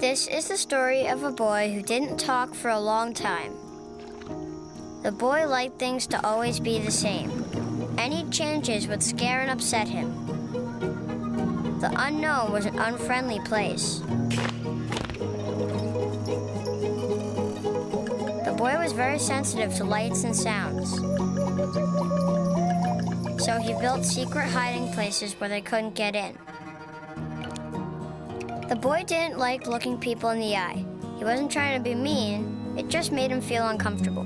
This is the story of a boy who didn't talk for a long time. The boy liked things to always be the same. Any changes would scare and upset him. The unknown was an unfriendly place. The boy was very sensitive to lights and sounds. So he built secret hiding places where they couldn't get in. The boy didn't like looking people in the eye. He wasn't trying to be mean, it just made him feel uncomfortable.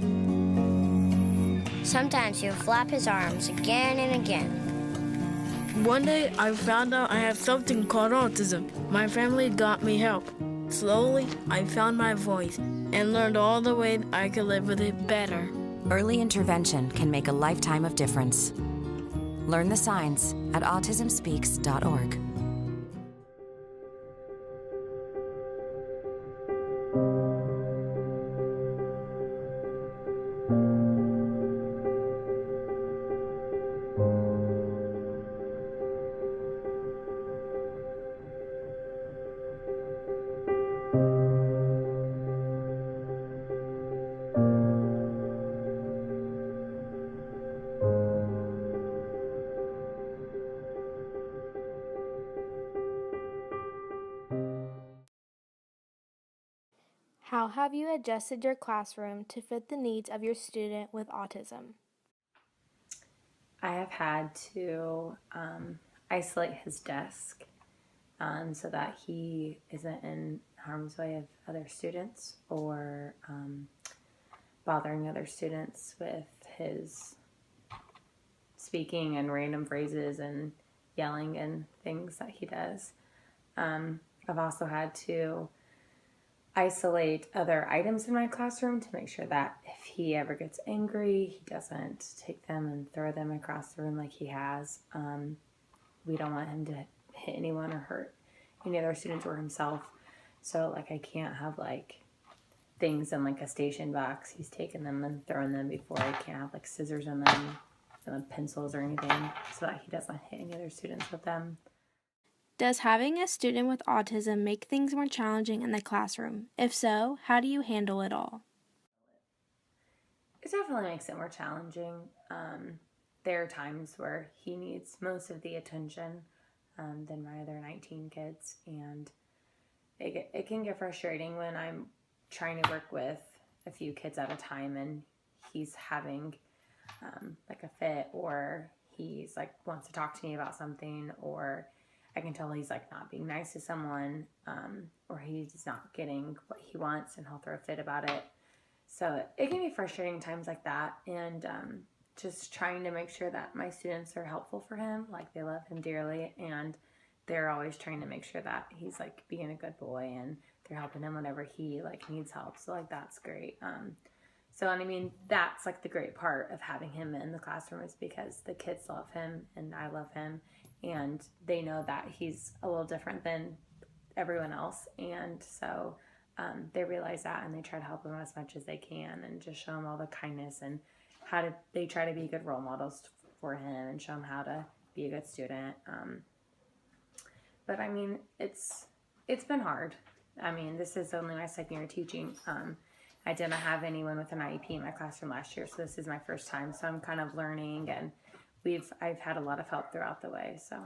Sometimes he would flap his arms again and again. One day I found out I have something called autism. My family got me help. Slowly, I found my voice and learned all the ways I could live with it better. Early intervention can make a lifetime of difference. Learn the signs at autismspeaks.org. How have you adjusted your classroom to fit the needs of your student with autism? I have had to isolate his desk so that he isn't in harm's way of other students or bothering other students with his speaking and random phrases and yelling and things that he does. I've also had to isolate other items in my classroom to make sure that if he ever gets angry, he doesn't take them and throw them across the room like he has. We don't want him to hit anyone or hurt any other students or himself. So I can't have things in a station box. He's taking them and throwing them before. I can't have scissors in them and pencils or anything so that he doesn't hit any other students with them. Does having a student with autism make things more challenging in the classroom? If so, how do you handle it all? It definitely makes it more challenging. There are times where he needs most of the attention than my other 19 kids, and it can get frustrating when I'm trying to work with a few kids at a time and he's having a fit, or he's wants to talk to me about something, or I can tell he's not being nice to someone, or he's not getting what he wants and he'll throw a fit about it. So it can be frustrating times like that, and just trying to make sure that my students are helpful for him, they love him dearly, and they're always trying to make sure that he's being a good boy and they're helping him whenever he needs help. So that's great. That's the great part of having him in the classroom, is because the kids love him and I love him, and they know that he's a little different than everyone else, and so they realize that, and they try to help him as much as they can and just show him all the kindness, and they try to be good role models for him and show him how to be a good student. But it's been hard. This is only my second year teaching. I didn't have anyone with an IEP in my classroom last year, so this is my first time. So I'm kind of learning, and I've had a lot of help throughout the way. So,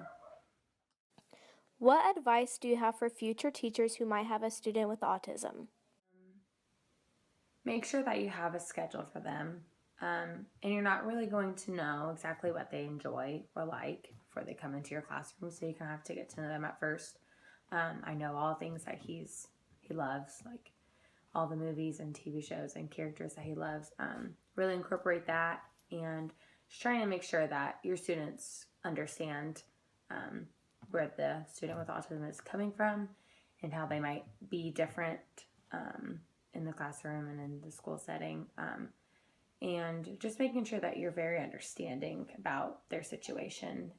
what advice do you have for future teachers who might have a student with autism? Make sure that you have a schedule for them, and you're not really going to know exactly what they enjoy or like before they come into your classroom. So you kind of have to get to know them at first. I know all things that he loves, all the movies and TV shows and characters that he loves. Really incorporate that, and just trying to make sure that your students understand where the student with autism is coming from and how they might be different in the classroom and in the school setting. And just making sure that you're very understanding about their situation.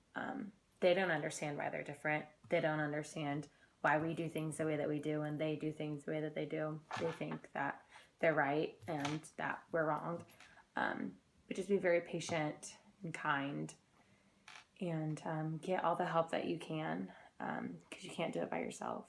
They don't understand why they're different. They don't understand why we do things the way that we do and they do things the way that they do. They think that they're right and that we're wrong. But just be very patient and kind, and get all the help that you can, because you can't do it by yourself.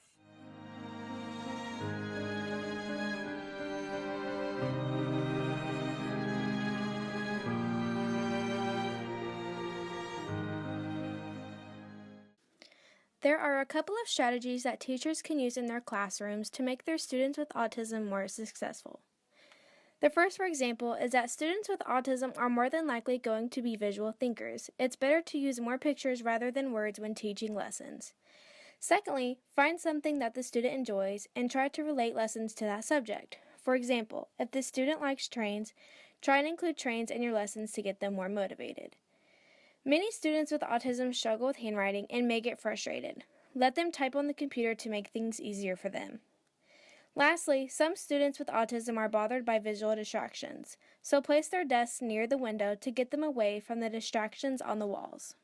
There are a couple of strategies that teachers can use in their classrooms to make their students with autism more successful. The first, for example, is that students with autism are more than likely going to be visual thinkers. It's better to use more pictures rather than words when teaching lessons. Secondly, find something that the student enjoys and try to relate lessons to that subject. For example, if the student likes trains, try and include trains in your lessons to get them more motivated. Many students with autism struggle with handwriting and may get frustrated. Let them type on the computer to make things easier for them. Lastly, some students with autism are bothered by visual distractions, so place their desks near the window to get them away from the distractions on the walls.